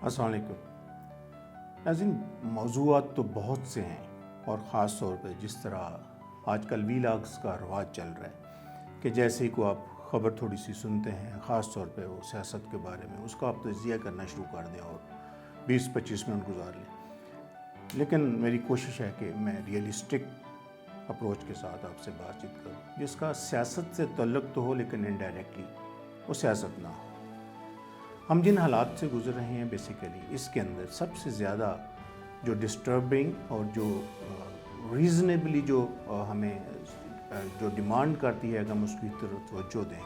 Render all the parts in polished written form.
السلام علیکم ناظرین، موضوعات تو بہت سے ہیں اور خاص طور پہ جس طرح آج کل ویلاگز کا رواج چل رہا ہے کہ جیسے ہی کو آپ خبر تھوڑی سی سنتے ہیں، خاص طور پہ وہ سیاست کے بارے میں، اس کا آپ تجزیہ کرنا شروع کر دیں اور 20-25 منٹ گزار لیں۔ لیکن میری کوشش ہے کہ میں ریئلسٹک اپروچ کے ساتھ آپ سے بات چیت کروں جس کا سیاست سے تعلق تو ہو لیکن انڈائریکٹلی وہ سیاست نہ ہو۔ ہم جن حالات سے گزر رہے ہیں بیسیکلی اس کے اندر سب سے زیادہ جو ڈسٹربنگ اور جو ریزنیبلی جو ہمیں جو ڈیمانڈ کرتی ہے کہ ہم اس کی طرف توجہ دیں،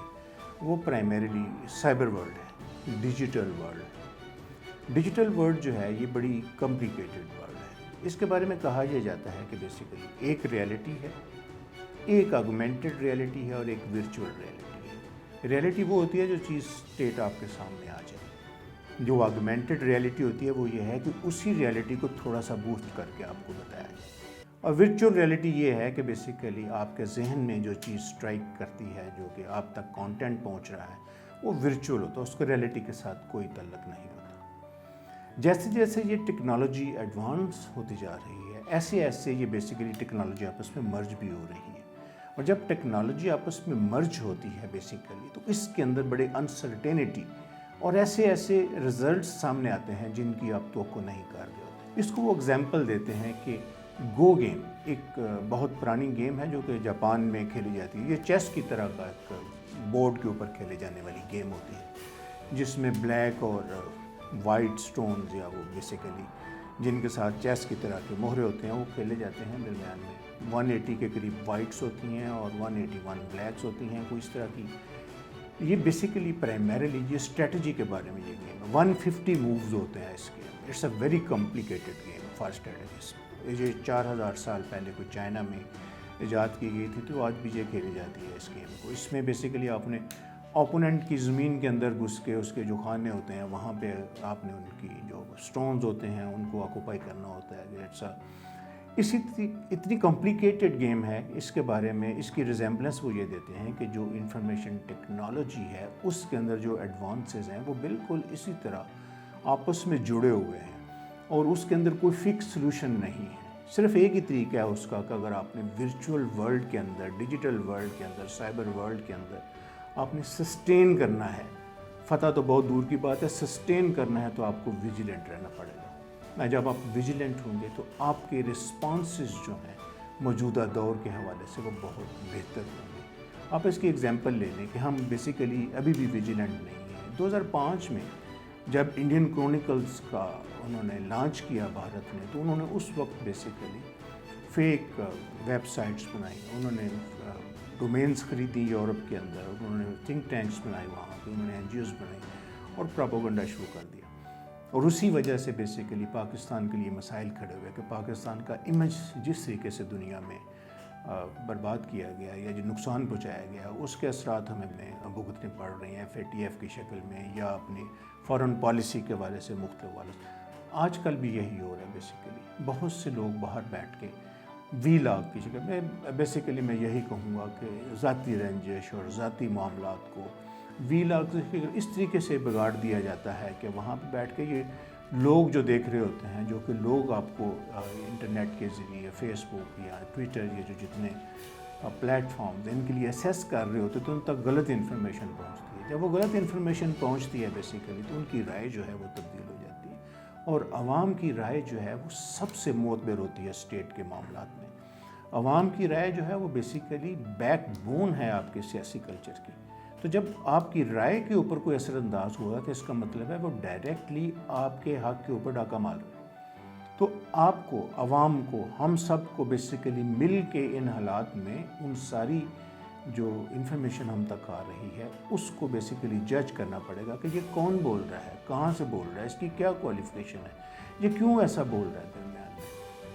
وہ پرائمریلی سائبر ورلڈ ہے، ڈیجیٹل ورلڈ۔ ڈیجیٹل ورلڈ جو ہے یہ بڑی کمپلیکیٹڈ ورلڈ ہے۔ اس کے بارے میں کہا یہ جاتا ہے کہ بیسیکلی ایک ریئلٹی ہے، ایک آگمنٹڈ ریئلٹی ہے اور ایک ورچوئل ریئلٹی ہے۔ ریئلٹی وہ ہوتی ہے جو چیز اسٹیٹ آپ کے سامنے آ جائے۔ جو آگمنٹڈ ریئلٹی ہوتی ہے وہ یہ ہے کہ اسی ریئلٹی کو تھوڑا سا بوسٹ کر کے آپ کو بتایا جائے۔ اور ورچوئل ریئلٹی یہ ہے کہ بیسیکلی آپ کے ذہن میں جو چیز اسٹرائک کرتی ہے، جو کہ آپ تک کانٹینٹ پہنچ رہا ہے، وہ ورچوئل ہوتا ہے، اس کو ریئلٹی کے ساتھ کوئی تعلق نہیں ہوتا۔ جیسے جیسے یہ ٹیکنالوجی ایڈوانس ہوتی جا رہی ہے، ایسے ایسے یہ بیسیکلی ٹیکنالوجی آپس میں مرج بھی ہو رہی ہے۔ اور جب ٹیکنالوجی آپس میں مرج ہوتی ہے بیسیکلی تو اس کے اندر بڑے انسرٹینٹی اور ایسے ایسے ریزلٹس سامنے آتے ہیں جن کی آپ توقع نہیں کر رہے ہوتے۔ اس کو وہ اگزامپل دیتے ہیں کہ گو گیم ایک بہت پرانی گیم ہے جو کہ جاپان میں کھیلی جاتی ہے۔ یہ چیس کی طرح کا ایک بورڈ کے اوپر کھیلے جانے والی گیم ہوتی ہے جس میں بلیک اور وائٹ سٹونز یا وہ بیسیکلی جن کے ساتھ چیس کی طرح کے مہرے ہوتے ہیں وہ کھیلے جاتے ہیں۔ درمیان میں 180 کے قریب وائٹس ہوتی ہیں اور 181 بلیکس ہوتی ہیں، کوئی اس طرح کی۔ یہ بیسیکلی پرائمریلی یہ اسٹریٹجی کے بارے میں یہ گیم ہے۔ 150 مووز ہوتے ہیں اس گیم میں۔ It's a very complicated game for strategist. یہ 4000 سال پہلے کوئی چائنا میں ایجاد کی گئی تھی، تو آج بھی یہ کھیلی جاتی ہے اس گیم کو۔ اس میں بیسیکلی آپ نے اوپوننٹ کی زمین کے اندر گھس کے اس کے جو خانے ہوتے ہیں وہاں پہ آپ نے ان کی جو سٹونز ہوتے ہیں ان کو آکوپائی کرنا ہوتا ہے۔ اتنی کمپلیکیٹڈ گیم ہے۔ اس کے بارے میں اس کی ریزیمبلنس وہ یہ دیتے ہیں کہ جو انفارمیشن ٹیکنالوجی ہے اس کے اندر جو ایڈوانسز ہیں وہ بالکل اسی طرح آپس میں جڑے ہوئے ہیں اور اس کے اندر کوئی فکس سلوشن نہیں ہے۔ صرف ایک ہی طریقہ ہے اس کا کہ اگر آپ نے ورچوئل ورلڈ کے اندر، ڈیجیٹل ورلڈ کے اندر، سائبر ورلڈ کے اندر آپ نے سسٹین کرنا ہے، فتح تو بہت دور کی بات ہے، سسٹین کرنا ہے تو آپ کو ویجیلنٹ رہنا پڑے گا۔ جب آپ ویجیلنٹ ہوں گے تو آپ کے رسپانسز جو ہیں موجودہ دور کے حوالے سے وہ بہت بہتر ہوں گے۔ آپ اس کی ایگزامپل لے لیں کہ ہم بیسیکلی ابھی بھی ویجیلنٹ نہیں ہیں۔ 2005 میں جب انڈین کرونیکلز کا انہوں نے لانچ کیا بھارت میں، تو انہوں نے اس وقت بیسیکلی فیک ویب سائٹس بنائی، انہوں نے ڈومینز خریدی یورپ کے اندر، انہوں نے تھنک ٹینکس بنائے وہاں پہ، انہوں نے این جی اوز بنائی اور پروپیگنڈا شروع کر دیا۔ اور اسی وجہ سے بیسیکلی پاکستان کے لیے مسائل کھڑے ہوئے کہ پاکستان کا امیج جس طریقے سے دنیا میں برباد کیا گیا یا جو نقصان پہنچایا گیا، اس کے اثرات ہمیں بھگتنے پڑ رہے ہیں FATF کی شکل میں یا اپنی فارن پالیسی کے حوالے سے مختلف والے۔ آج کل بھی یہی ہو رہا ہے بیسیکلی۔ بہت سے لوگ باہر بیٹھ کے ویلاگ کی شکل میں، بیسیکلی میں یہی کہوں گا کہ ذاتی رنجش اور ذاتی معاملات کو ویلاگ اس طریقے سے بگاڑ دیا جاتا ہے کہ وہاں پہ بیٹھ کے یہ لوگ جو دیکھ رہے ہوتے ہیں، جو کہ لوگ آپ کو انٹرنیٹ کے ذریعے فیس بک یا ٹویٹر، یہ جو جتنے پلیٹ فارمز ان کے لیے اسیس کر رہے ہوتے تو ان تک غلط انفارمیشن پہنچتی ہے۔ جب وہ غلط انفارمیشن پہنچتی ہے بیسیکلی تو ان کی رائے جو ہے وہ تبدیل ہو جاتی ہے، اور عوام کی رائے جو ہے وہ سب سے معتبر ہوتی ہے اسٹیٹ کے معاملات میں۔ عوام کی رائے جو ہے وہ بیسیکلی بیک بون ہے آپ کے سیاسی کلچر کی۔ تو جب آپ کی رائے کے اوپر کوئی اثر انداز ہوا تو اس کا مطلب ہے وہ ڈائریکٹلی آپ کے حق کے اوپر ڈاکہ مار رہے ہیں۔ تو آپ کو، عوام کو، ہم سب کو بیسیکلی مل کے ان حالات میں ان ساری جو انفارمیشن ہم تک آ رہی ہے اس کو بیسیکلی جج کرنا پڑے گا کہ یہ کون بول رہا ہے، کہاں سے بول رہا ہے، اس کی کیا کوالیفیکیشن ہے، یہ کیوں ایسا بول رہا ہے درمیان میں۔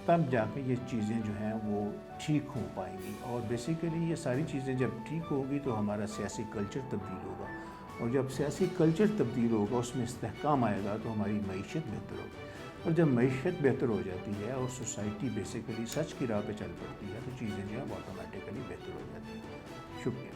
تب جا کے یہ چیزیں جو ہیں وہ ٹھیک ہو پائیں گی، اور بیسیکلی یہ ساری چیزیں جب ٹھیک ہوگی تو ہمارا سیاسی کلچر تبدیل ہوگا، اور جب سیاسی کلچر تبدیل ہوگا، اس میں استحکام آئے گا تو ہماری معیشت بہتر ہوگی، اور جب معیشت بہتر ہو جاتی ہے اور سوسائٹی بیسیکلی سچ کی راہ پہ چل پڑتی ہے تو چیزیں جو ہیں وہ آٹومیٹیکلی بہتر ہو جاتی ہیں۔ شکریہ۔